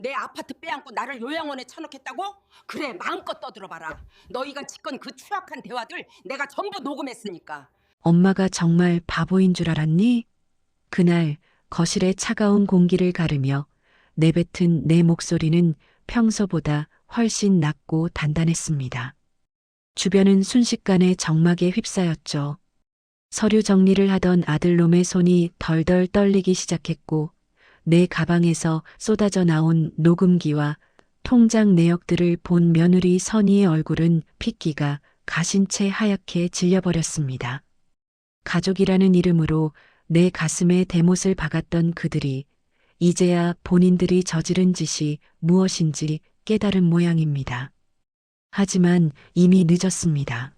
내 아파트 빼앗고 나를 요양원에 쳐넣겠다고? 그래, 마음껏 떠들어봐라. 너희가 짓건 그 추악한 대화들 내가 전부 녹음했으니까. 엄마가 정말 바보인 줄 알았니? 그날 거실의 차가운 공기를 가르며 내뱉은 내 목소리는 평소보다 훨씬 낮고 단단했습니다. 주변은 순식간에 정막에 휩싸였죠. 서류 정리를 하던 아들놈의 손이 덜덜 떨리기 시작했고 내 가방에서 쏟아져 나온 녹음기와 통장 내역들을 본 며느리 선희의 얼굴은 핏기가 가신 채 하얗게 질려버렸습니다. 가족이라는 이름으로 내 가슴에 대못을 박았던 그들이 이제야 본인들이 저지른 짓이 무엇인지 깨달은 모양입니다. 하지만 이미 늦었습니다.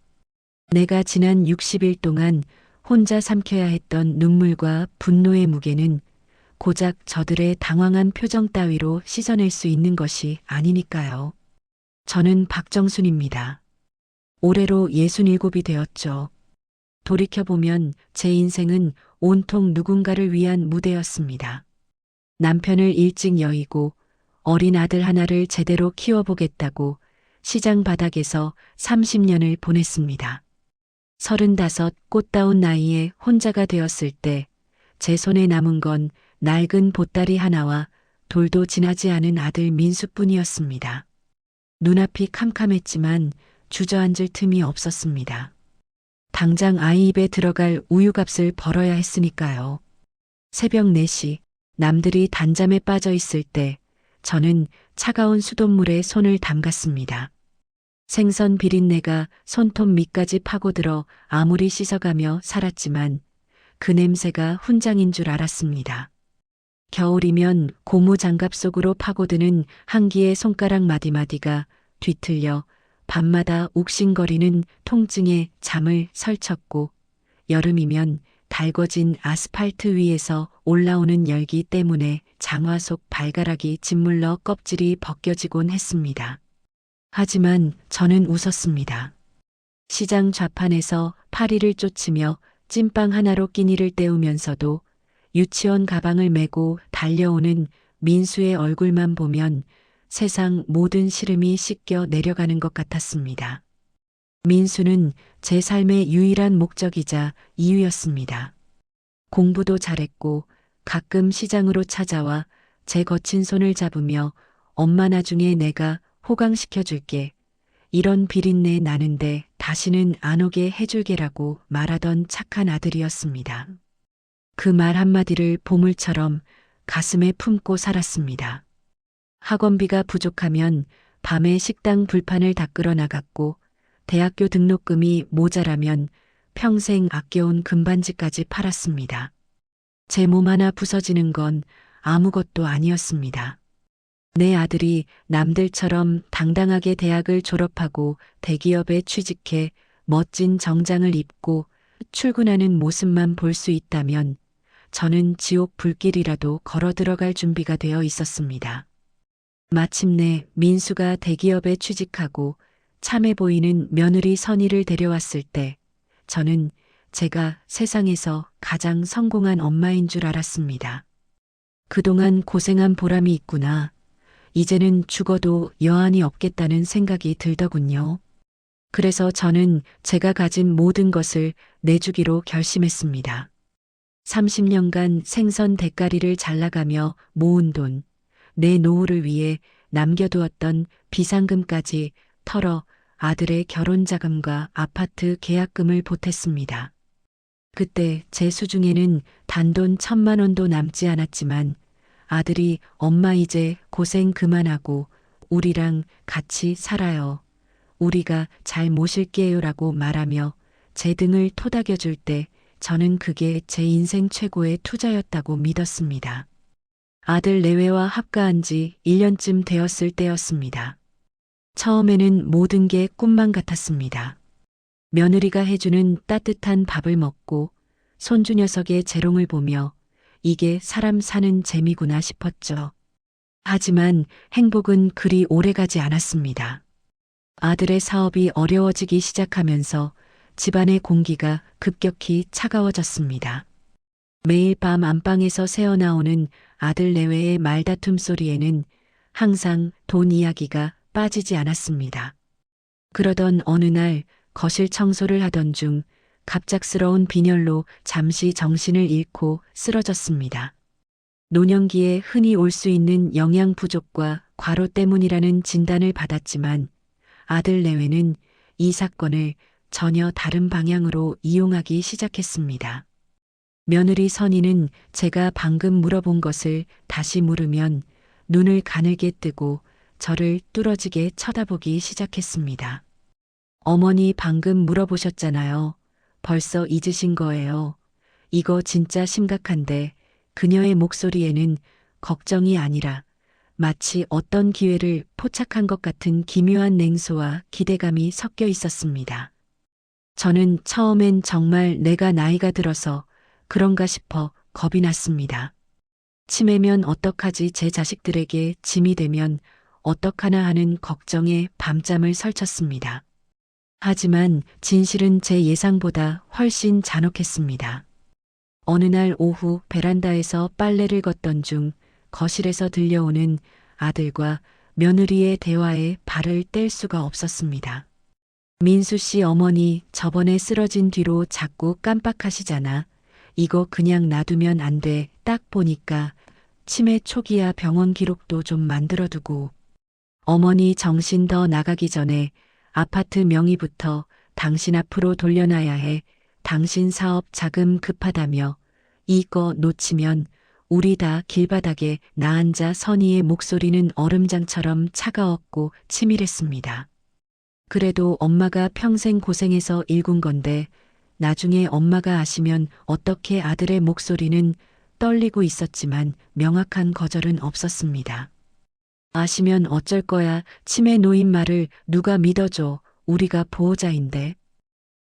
내가 지난 60일 동안 혼자 삼켜야 했던 눈물과 분노의 무게는 고작 저들의 당황한 표정 따위로 씻어낼 수 있는 것이 아니니까요. 저는 박정순입니다. 올해로 67이 되었죠. 돌이켜보면 제 인생은 온통 누군가를 위한 무대였습니다. 남편을 일찍 여의고 어린 아들 하나를 제대로 키워보겠다고 시장 바닥에서 30년을 보냈습니다. 35 꽃다운 나이에 혼자가 되었을 때 제 손에 남은 건 낡은 보따리 하나와 돌도 지나지 않은 아들 민수뿐이었습니다. 눈앞이 캄캄했지만 주저앉을 틈이 없었습니다. 당장 아이 입에 들어갈 우유값을 벌어야 했으니까요. 새벽 4시 남들이 단잠에 빠져 있을 때 저는 차가운 수돗물에 손을 담갔습니다. 생선 비린내가 손톱 밑까지 파고들어 아무리 씻어가며 살았지만 그 냄새가 훈장인 줄 알았습니다. 겨울이면 고무 장갑 속으로 파고드는 한기의 손가락 마디마디가 뒤틀려 밤마다 욱신거리는 통증에 잠을 설쳤고 여름이면 달궈진 아스팔트 위에서 올라오는 열기 때문에 장화 속 발가락이 짓물러 껍질이 벗겨지곤 했습니다. 하지만 저는 웃었습니다. 시장 좌판에서 파리를 쫓으며 찐빵 하나로 끼니를 때우면서도 유치원 가방을 메고 달려오는 민수의 얼굴만 보면 세상 모든 시름이 씻겨 내려가는 것 같았습니다. 민수는 제 삶의 유일한 목적이자 이유였습니다. 공부도 잘했고 가끔 시장으로 찾아와 제 거친 손을 잡으며 엄마 나중에 내가 호강시켜 줄게. 이런 비린내 나는데 다시는 안 오게 해줄게라고 말하던 착한 아들이었습니다. 그 말 한마디를 보물처럼 가슴에 품고 살았습니다. 학원비가 부족하면 밤에 식당 불판을 닦으러 나갔고 대학교 등록금이 모자라면 평생 아껴온 금반지까지 팔았습니다. 제 몸 하나 부서지는 건 아무것도 아니었습니다. 내 아들이 남들처럼 당당하게 대학을 졸업하고 대기업에 취직해 멋진 정장을 입고 출근하는 모습만 볼 수 있다면 저는 지옥 불길이라도 걸어 들어갈 준비가 되어 있었습니다. 마침내 민수가 대기업에 취직하고 참해 보이는 며느리 선희를 데려왔을 때 저는 제가 세상에서 가장 성공한 엄마인 줄 알았습니다. 그동안 고생한 보람이 있구나. 이제는 죽어도 여한이 없겠다는 생각이 들더군요. 그래서 저는 제가 가진 모든 것을 내주기로 결심했습니다. 30년간 생선 대가리를 잘라가며 모은 돈, 내 노후를 위해 남겨두었던 비상금까지 털어 아들의 결혼 자금과 아파트 계약금을 보탰습니다. 그때 제 수중에는 단돈 1,000만 원도 남지 않았지만 아들이 엄마 이제 고생 그만하고 우리랑 같이 살아요. 우리가 잘 모실게요라고 말하며 제 등을 토닥여줄 때 저는 그게 제 인생 최고의 투자였다고 믿었습니다. 아들 내외와 합가한 지 1년쯤 되었을 때였습니다. 처음에는 모든 게 꿈만 같았습니다. 며느리가 해주는 따뜻한 밥을 먹고 손주 녀석의 재롱을 보며 이게 사람 사는 재미구나 싶었죠. 하지만 행복은 그리 오래가지 않았습니다. 아들의 사업이 어려워지기 시작하면서 집안의 공기가 급격히 차가워졌습니다. 매일 밤 안방에서 새어나오는 아들 내외의 말다툼 소리에는 항상 돈 이야기가 빠지지 않았습니다. 그러던 어느 날 거실 청소를 하던 중 갑작스러운 빈혈로 잠시 정신을 잃고 쓰러졌습니다. 노년기에 흔히 올 수 있는 영양 부족과 과로 때문이라는 진단을 받았지만 아들 내외는 이 사건을 전혀 다른 방향으로 이용하기 시작했습니다. 며느리 선희는 제가 방금 물어본 것을 다시 물으면 눈을 가늘게 뜨고 저를 뚫어지게 쳐다보기 시작했습니다. 어머니 방금 물어보셨잖아요. 벌써 잊으신 거예요. 이거 진짜 심각한데 그녀의 목소리에는 걱정이 아니라 마치 어떤 기회를 포착한 것 같은 기묘한 냉소와 기대감이 섞여 있었습니다. 저는 처음엔 정말 내가 나이가 들어서 그런가 싶어 겁이 났습니다. 치매면 어떡하지, 제 자식들에게 짐이 되면 어떡하나 하는 걱정에 밤잠을 설쳤습니다. 하지만 진실은 제 예상보다 훨씬 잔혹했습니다. 어느 날 오후 베란다에서 빨래를 걷던 중 거실에서 들려오는 아들과 며느리의 대화에 발을 뗄 수가 없었습니다. 민수 씨 어머니 저번에 쓰러진 뒤로 자꾸 깜빡하시잖아. 이거 그냥 놔두면 안 돼. 딱 보니까 치매 초기야. 병원 기록도 좀 만들어두고. 어머니 정신 더 나가기 전에 아파트 명의부터 당신 앞으로 돌려놔야 해. 당신 사업 자금 급하다며. 이거 놓치면 우리 다 길바닥에 나앉아. 선희의 목소리는 얼음장처럼 차가웠고 치밀했습니다. 그래도 엄마가 평생 고생해서 일군 건데 나중에 엄마가 아시면 어떻게. 아들의 목소리는 떨리고 있었지만 명확한 거절은 없었습니다. 아시면 어쩔 거야. 치매 노인 말을 누가 믿어줘. 우리가 보호자인데.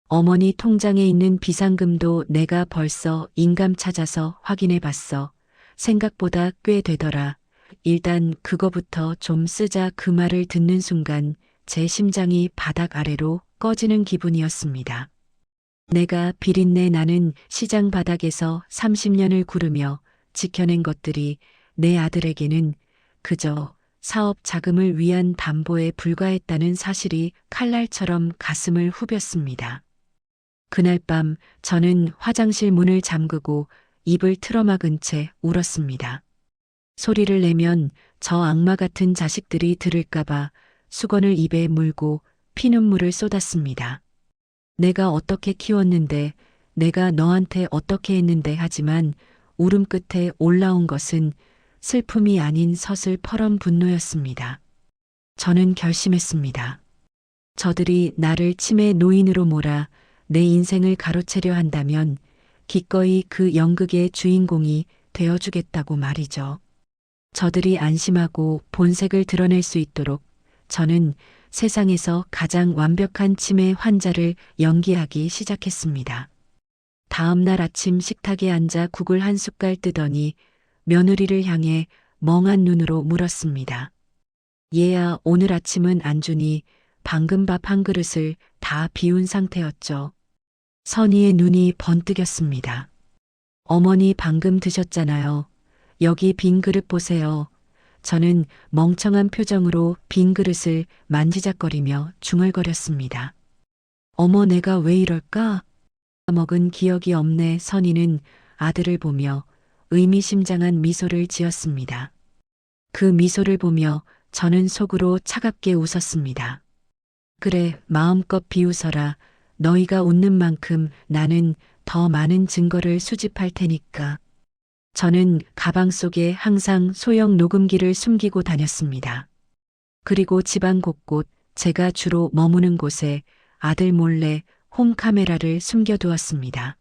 어머니 통장에 있는 비상금도 내가 벌써 인감 찾아서 확인해 봤어. 생각보다 꽤 되더라. 일단 그거부터 좀 쓰자. 그 말을 듣는 순간 제 심장이 바닥 아래로 꺼지는 기분이었습니다. 내가 비린내 나는 시장 바닥에서 30년을 구르며 지켜낸 것들이 내 아들에게는 그저 사업 자금을 위한 담보에 불과했다는 사실이 칼날처럼 가슴을 후볐습니다. 그날 밤 저는 화장실 문을 잠그고 입을 틀어막은 채 울었습니다. 소리를 내면 저 악마 같은 자식들이 들을까봐 수건을 입에 물고 피눈물을 쏟았습니다. 내가 어떻게 키웠는데, 내가 너한테 어떻게 했는데. 하지만 울음 끝에 올라온 것은 슬픔이 아닌 서슬퍼런 분노였습니다. 저는 결심했습니다. 저들이 나를 치매 노인으로 몰아 내 인생을 가로채려 한다면 기꺼이 그 연극의 주인공이 되어주겠다고 말이죠. 저들이 안심하고 본색을 드러낼 수 있도록 저는 세상에서 가장 완벽한 치매 환자를 연기하기 시작했습니다. 다음 날 아침 식탁에 앉아 국을 한 숟갈 뜨더니 며느리를 향해 멍한 눈으로 물었습니다. 얘야, 오늘 아침은 안 주니? 방금 밥 한 그릇을 다 비운 상태였죠. 선희의 눈이 번뜩였습니다. 어머니 방금 드셨잖아요. 여기 빈 그릇 보세요. 저는 멍청한 표정으로 빈 그릇을 만지작거리며 중얼거렸습니다. 어머, 내가 왜 이럴까? 먹은 기억이 없네. 선희는 아들을 보며 의미심장한 미소를 지었습니다. 그 미소를 보며 저는 속으로 차갑게 웃었습니다. 그래, 마음껏 비웃어라. 너희가 웃는 만큼 나는 더 많은 증거를 수집할 테니까. 저는 가방 속에 항상 소형 녹음기를 숨기고 다녔습니다. 그리고 집안 곳곳 제가 주로 머무는 곳에 아들 몰래 홈카메라를 숨겨두었습니다.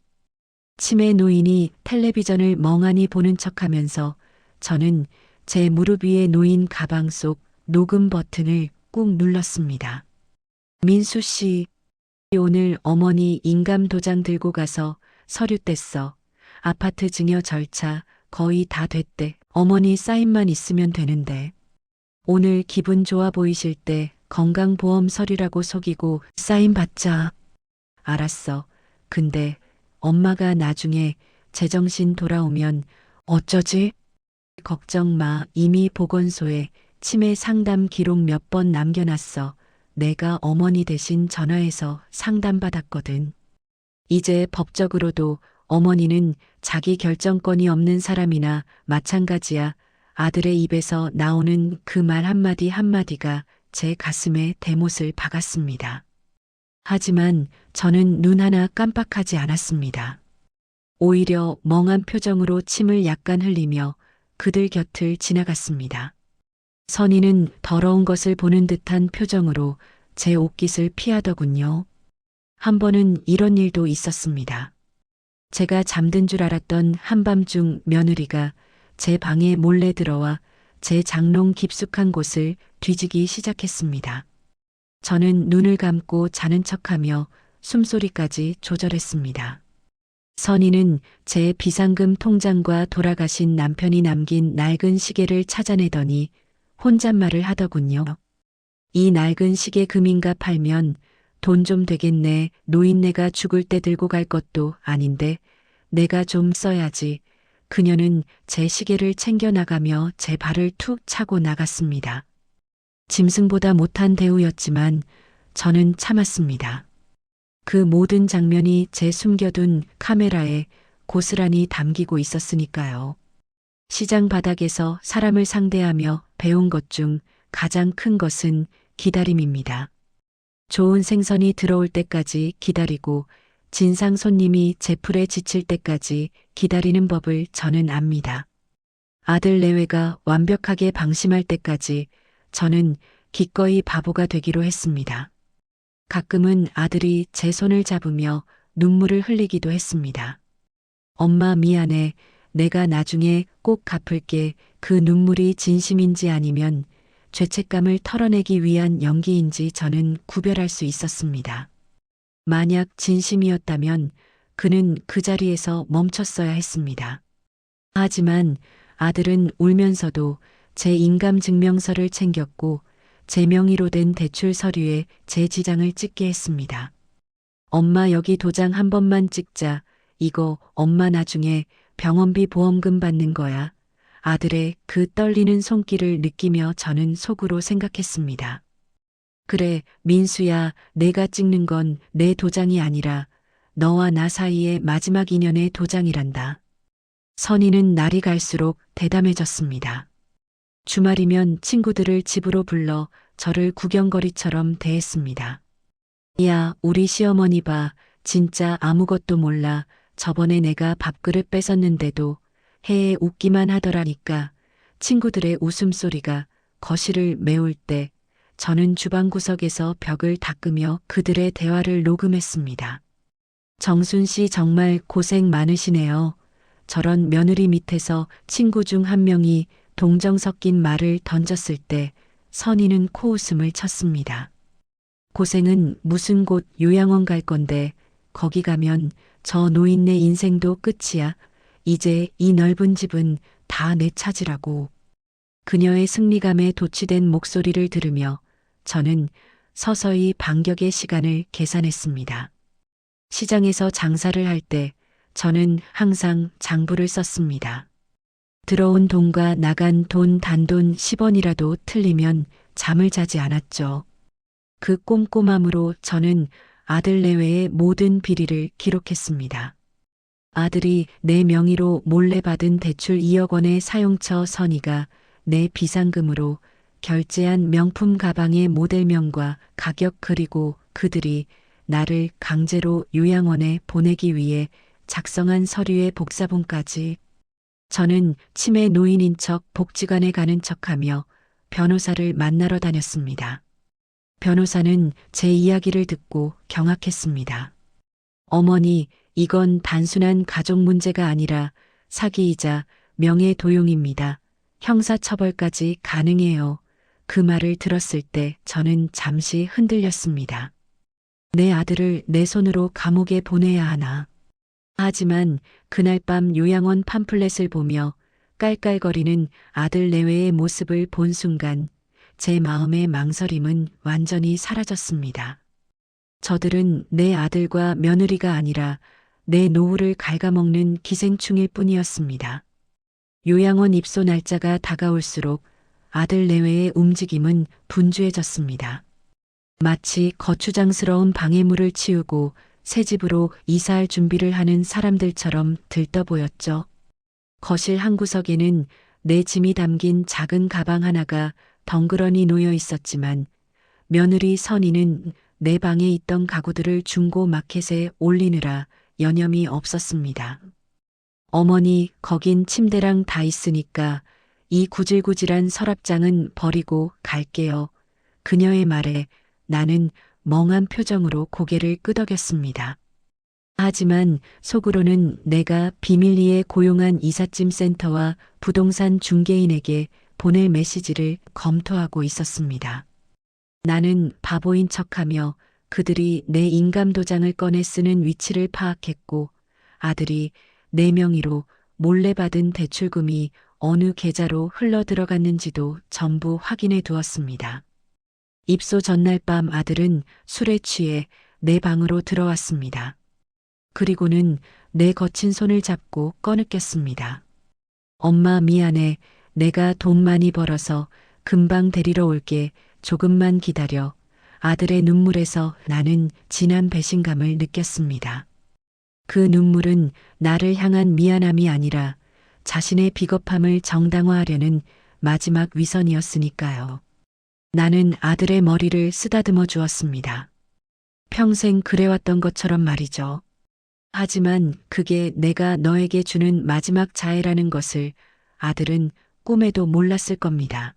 치매 노인이 텔레비전을 멍하니 보는 척하면서 저는 제 무릎 위에 놓인 가방 속 녹음 버튼을 꾹 눌렀습니다. 민수 씨, 오늘 어머니 인감 도장 들고 가서 서류 뗐어. 아파트 증여 절차 거의 다 됐대. 어머니 사인만 있으면 되는데. 오늘 기분 좋아 보이실 때 건강보험 서류라고 속이고 사인 받자. 알았어. 근데 엄마가 나중에 제정신 돌아오면 어쩌지? 걱정 마. 이미 보건소에 치매 상담 기록 몇 번 남겨놨어. 내가 어머니 대신 전화해서 상담받았거든. 이제 법적으로도 어머니는 자기 결정권이 없는 사람이나 마찬가지야. 아들의 입에서 나오는 그 말 한마디 한마디가 제 가슴에 대못을 박았습니다. 하지만 저는 눈 하나 깜빡하지 않았습니다. 오히려 멍한 표정으로 침을 약간 흘리며 그들 곁을 지나갔습니다. 선희는 더러운 것을 보는 듯한 표정으로 제 옷깃을 피하더군요. 한 번은 이런 일도 있었습니다. 제가 잠든 줄 알았던 한밤중 며느리가 제 방에 몰래 들어와 제 장롱 깊숙한 곳을 뒤지기 시작했습니다. 저는 눈을 감고 자는 척하며 숨소리까지 조절했습니다. 선희는 제 비상금 통장과 돌아가신 남편이 남긴 낡은 시계를 찾아내더니 혼잣말을 하더군요. 이 낡은 시계 금인가 팔면 돈 좀 되겠네. 노인네가 죽을 때 들고 갈 것도 아닌데 내가 좀 써야지. 그녀는 제 시계를 챙겨나가며 제 발을 툭 차고 나갔습니다. 짐승보다 못한 대우였지만 저는 참았습니다. 그 모든 장면이 제 숨겨둔 카메라에 고스란히 담기고 있었으니까요. 시장 바닥에서 사람을 상대하며 배운 것 중 가장 큰 것은 기다림입니다. 좋은 생선이 들어올 때까지 기다리고 진상 손님이 제풀에 지칠 때까지 기다리는 법을 저는 압니다. 아들 내외가 완벽하게 방심할 때까지 저는 기꺼이 바보가 되기로 했습니다. 가끔은 아들이 제 손을 잡으며 눈물을 흘리기도 했습니다. 엄마 미안해. 내가 나중에 꼭 갚을게. 그 눈물이 진심인지 아니면 죄책감을 털어내기 위한 연기인지 저는 구별할 수 있었습니다. 만약 진심이었다면 그는 그 자리에서 멈췄어야 했습니다. 하지만 아들은 울면서도 제 인감증명서를 챙겼고 제 명의로 된 대출 서류에 제 지장을 찍게 했습니다. 엄마 여기 도장 한 번만 찍자. 이거 엄마 나중에 병원비 보험금 받는 거야. 아들의 그 떨리는 손길을 느끼며 저는 속으로 생각했습니다. 그래, 민수야, 내가 찍는 건 내 도장이 아니라 너와 나 사이의 마지막 인연의 도장이란다. 선희는 날이 갈수록 대담해졌습니다. 주말이면 친구들을 집으로 불러 저를 구경거리처럼 대했습니다. 야, 우리 시어머니 봐. 진짜 아무것도 몰라. 저번에 내가 밥그릇 뺏었는데도 해에 웃기만 하더라니까. 친구들의 웃음소리가 거실을 메울 때 저는 주방 구석에서 벽을 닦으며 그들의 대화를 녹음했습니다. 정순 씨 정말 고생 많으시네요. 저런 며느리 밑에서 친구 중 한 명이 동정 섞인 말을 던졌을 때 선희는 코웃음을 쳤습니다. 고생은 무슨 곳 요양원 갈 건데 거기 가면 저 노인네 인생도 끝이야. 이제 이 넓은 집은 다 내 차지라고. 그녀의 승리감에 도취된 목소리를 들으며 저는 서서히 반격의 시간을 계산했습니다. 시장에서 장사를 할 때 저는 항상 장부를 썼습니다. 들어온 돈과 나간 돈 단돈 10원이라도 틀리면 잠을 자지 않았죠. 그 꼼꼼함으로 저는 아들 내외의 모든 비리를 기록했습니다. 아들이 내 명의로 몰래 받은 대출 2억 원의 사용처 선희가 내 비상금으로 결제한 명품 가방의 모델명과 가격 그리고 그들이 나를 강제로 요양원에 보내기 위해 작성한 서류의 복사본까지. 저는 치매 노인인 척 복지관에 가는 척하며 변호사를 만나러 다녔습니다. 변호사는 제 이야기를 듣고 경악했습니다. 어머니, 이건 단순한 가족 문제가 아니라 사기이자 명예도용입니다. 형사처벌까지 가능해요. 그 말을 들었을 때 저는 잠시 흔들렸습니다. 내 아들을 내 손으로 감옥에 보내야 하나. 하지만 그날 밤 요양원 팜플렛을 보며 깔깔거리는 아들 내외의 모습을 본 순간 제 마음의 망설임은 완전히 사라졌습니다. 저들은 내 아들과 며느리가 아니라 내 노후를 갉아먹는 기생충일 뿐이었습니다. 요양원 입소 날짜가 다가올수록 아들 내외의 움직임은 분주해졌습니다. 마치 거추장스러운 방해물을 치우고 새 집으로 이사할 준비를 하는 사람들처럼 들떠 보였죠. 거실 한 구석에는 내 짐이 담긴 작은 가방 하나가 덩그러니 놓여 있었지만 며느리 선희는 내 방에 있던 가구들을 중고 마켓에 올리느라 여념이 없었습니다. 어머니, 거긴 침대랑 다 있으니까 이 구질구질한 서랍장은 버리고 갈게요. 그녀의 말에 나는 멍한 표정으로 고개를 끄덕였습니다. 하지만 속으로는 내가 비밀리에 고용한 이삿짐 센터와 부동산 중개인에게 보낼 메시지를 검토하고 있었습니다. 나는 바보인 척하며 그들이 내 인감도장을 꺼내 쓰는 위치를 파악했고 아들이 내 명의로 몰래 받은 대출금이 어느 계좌로 흘러 들어갔는지도 전부 확인해 두었습니다. 입소 전날 밤 아들은 술에 취해 내 방으로 들어왔습니다. 그리고는 내 거친 손을 잡고 꺼느꼈습니다. 엄마 미안해. 내가 돈 많이 벌어서 금방 데리러 올게. 조금만 기다려. 아들의 눈물에서 나는 진한 배신감을 느꼈습니다. 그 눈물은 나를 향한 미안함이 아니라 자신의 비겁함을 정당화하려는 마지막 위선이었으니까요. 나는 아들의 머리를 쓰다듬어 주었습니다. 평생 그래왔던 것처럼 말이죠. 하지만 그게 내가 너에게 주는 마지막 자해라는 것을 아들은 꿈에도 몰랐을 겁니다.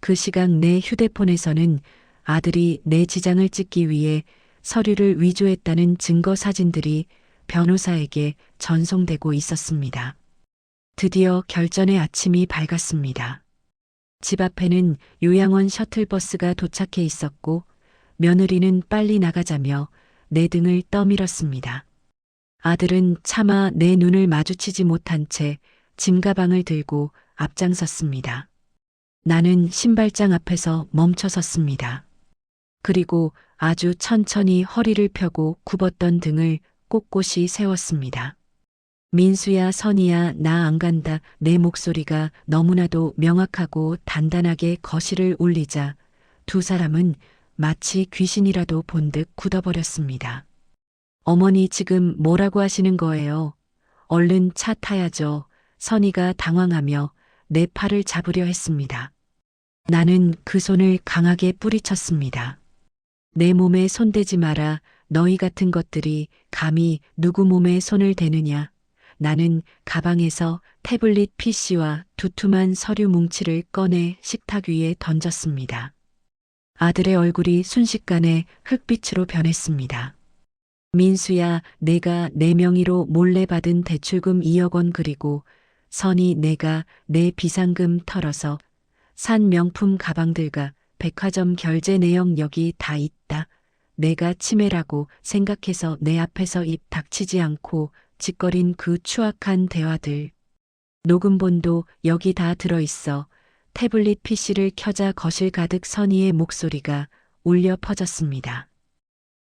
그 시각 내 휴대폰에서는 아들이 내 지장을 찍기 위해 서류를 위조했다는 증거 사진들이 변호사에게 전송되고 있었습니다. 드디어 결전의 아침이 밝았습니다. 집 앞에는 요양원 셔틀버스가 도착해 있었고 며느리는 빨리 나가자며 내 등을 떠밀었습니다. 아들은 차마 내 눈을 마주치지 못한 채 짐가방을 들고 앞장섰습니다. 나는 신발장 앞에서 멈춰섰습니다. 그리고 아주 천천히 허리를 펴고 굽었던 등을 꼿꼿이 세웠습니다. 민수야, 선이야, 나 안 간다. 내 목소리가 너무나도 명확하고 단단하게 거실을 울리자 두 사람은 마치 귀신이라도 본 듯 굳어버렸습니다. 어머니 지금 뭐라고 하시는 거예요? 얼른 차 타야죠. 선이가 당황하며 내 팔을 잡으려 했습니다. 나는 그 손을 강하게 뿌리쳤습니다. 내 몸에 손대지 마라. 너희 같은 것들이 감히 누구 몸에 손을 대느냐. 나는 가방에서 태블릿 PC와 두툼한 서류 뭉치를 꺼내 식탁 위에 던졌습니다. 아들의 얼굴이 순식간에 흙빛으로 변했습니다. 민수야, 내가 내 명의로 몰래 받은 대출금 2억 원 그리고 선이 내가 내 비상금 털어서 산 명품 가방들과 백화점 결제 내역 여기 다 있다. 내가 치매라고 생각해서 내 앞에서 입 닥치지 않고 짓거린 그 추악한 대화들. 녹음본도 여기 다 들어있어. 태블릿 PC를 켜자 거실 가득 선희의 목소리가 울려 퍼졌습니다.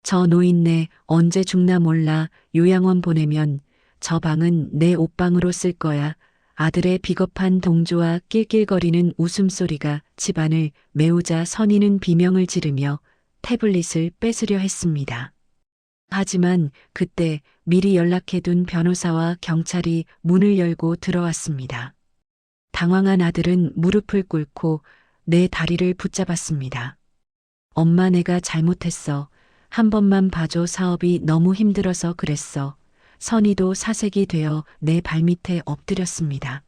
저 노인네 언제 죽나 몰라. 요양원 보내면 저 방은 내 옷방으로 쓸 거야. 아들의 비겁한 동조와 낄낄거리는 웃음소리가 집안을 메우자 선희는 비명을 지르며 태블릿을 뺏으려 했습니다. 하지만 그때 미리 연락해둔 변호사와 경찰이 문을 열고 들어왔습니다. 당황한 아들은 무릎을 꿇고 내 다리를 붙잡았습니다. 엄마, 내가 잘못했어. 한 번만 봐줘. 사업이 너무 힘들어서 그랬어. 선희도 사색이 되어 내 발밑에 엎드렸습니다.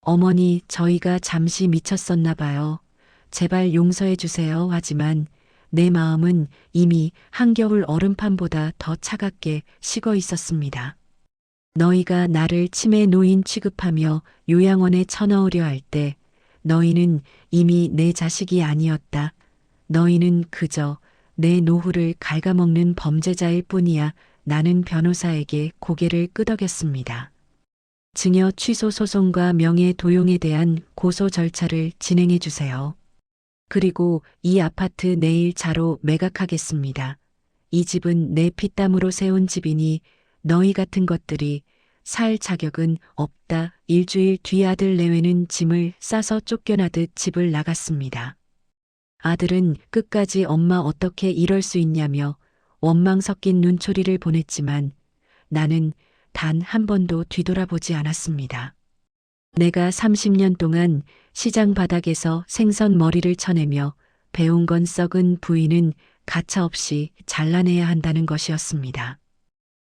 어머니, 저희가 잠시 미쳤었나 봐요. 제발 용서해 주세요. 하지만 내 마음은 이미 한겨울 얼음판보다 더 차갑게 식어 있었습니다. 너희가 나를 치매 노인 취급하며 요양원에 쳐넣으려 할 때 너희는 이미 내 자식이 아니었다. 너희는 그저 내 노후를 갉아먹는 범죄자일 뿐이야. 나는 변호사에게 고개를 끄덕였습니다. 증여 취소 소송과 명예 도용에 대한 고소 절차를 진행해 주세요. 그리고 이 아파트 내일 자로 매각하겠습니다. 이 집은 내 피땀으로 세운 집이니 너희 같은 것들이 살 자격은 없다. 일주일 뒤 아들 내외는 짐을 싸서 쫓겨나듯 집을 나갔습니다. 아들은 끝까지 엄마 어떻게 이럴 수 있냐며 원망 섞인 눈초리를 보냈지만 나는 단 한 번도 뒤돌아보지 않았습니다. 내가 30년 동안 시장 바닥에서 생선 머리를 쳐내며 배운 건 썩은 부위는 가차없이 잘라내야 한다는 것이었습니다.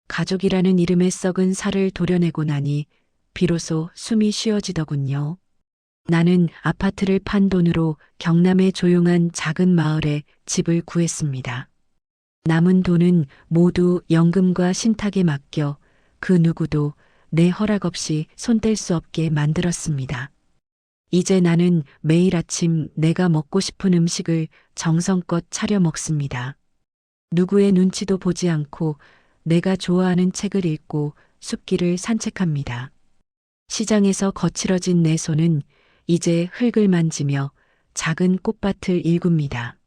가족이라는 이름의 썩은 살을 도려내고 나니 비로소 숨이 쉬어지더군요. 나는 아파트를 판 돈으로 경남의 조용한 작은 마을에 집을 구했습니다. 남은 돈은 모두 연금과 신탁에 맡겨 그 누구도 내 허락 없이 손댈 수 없게 만들었습니다. 이제 나는 매일 아침 내가 먹고 싶은 음식을 정성껏 차려 먹습니다. 누구의 눈치도 보지 않고 내가 좋아하는 책을 읽고 숲길을 산책합니다. 시장에서 거칠어진 내 손은 이제 흙을 만지며 작은 꽃밭을 일굽니다.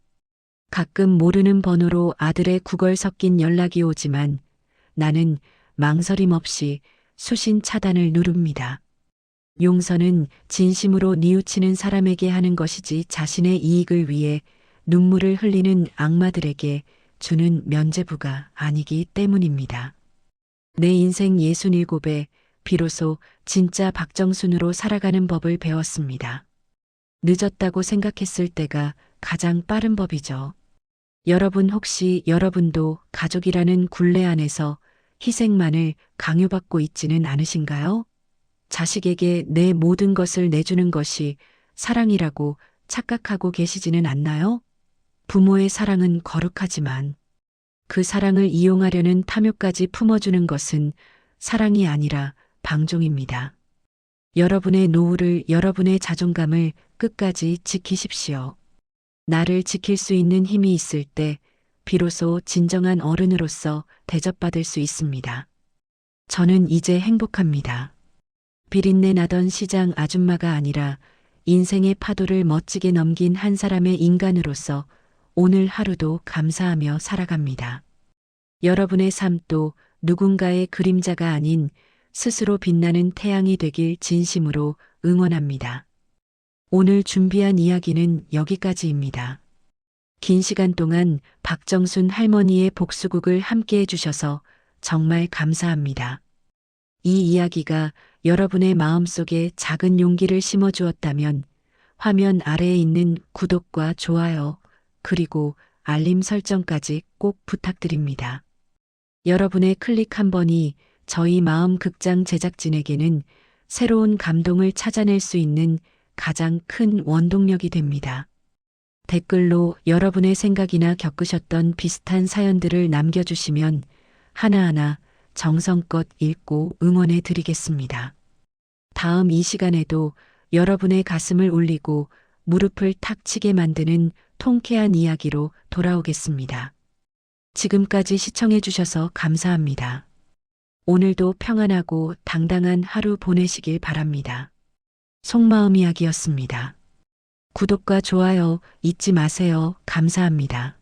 가끔 모르는 번호로 아들의 구걸 섞인 연락이 오지만 나는 망설임 없이 수신 차단을 누릅니다. 용서는 진심으로 뉘우치는 사람에게 하는 것이지 자신의 이익을 위해 눈물을 흘리는 악마들에게 주는 면죄부가 아니기 때문입니다. 내 인생 67에 비로소 진짜 박정순으로 살아가는 법을 배웠습니다. 늦었다고 생각했을 때가 가장 빠른 법이죠. 여러분 혹시 여러분도 가족이라는 굴레 안에서 희생만을 강요받고 있지는 않으신가요? 자식에게 내 모든 것을 내주는 것이 사랑이라고 착각하고 계시지는 않나요? 부모의 사랑은 거룩하지만 그 사랑을 이용하려는 탐욕까지 품어주는 것은 사랑이 아니라 방종입니다. 여러분의 노후를, 여러분의 자존감을 끝까지 지키십시오. 나를 지킬 수 있는 힘이 있을 때 비로소 진정한 어른으로서 대접받을 수 있습니다. 저는 이제 행복합니다. 비린내 나던 시장 아줌마가 아니라 인생의 파도를 멋지게 넘긴 한 사람의 인간으로서 오늘 하루도 감사하며 살아갑니다. 여러분의 삶도 누군가의 그림자가 아닌 스스로 빛나는 태양이 되길 진심으로 응원합니다. 오늘 준비한 이야기는 여기까지입니다. 긴 시간 동안 박정순 할머니의 복수국을 함께 해주셔서 정말 감사합니다. 이 이야기가 여러분의 마음속에 작은 용기를 심어주었다면 화면 아래에 있는 구독과 좋아요, 그리고 알림 설정까지 꼭 부탁드립니다. 여러분의 클릭 한 번이 저희 마음 극장 제작진에게는 새로운 감동을 찾아낼 수 있는 가장 큰 원동력이 됩니다. 댓글로 여러분의 생각이나 겪으셨던 비슷한 사연들을 남겨주시면 하나하나 정성껏 읽고 응원해 드리겠습니다. 다음 이 시간에도 여러분의 가슴을 울리고 무릎을 탁 치게 만드는 통쾌한 이야기로 돌아오겠습니다. 지금까지 시청해 주셔서 감사합니다. 오늘도 평안하고 당당한 하루 보내시길 바랍니다. 속마음 이야기였습니다. 구독과 좋아요 잊지 마세요. 감사합니다.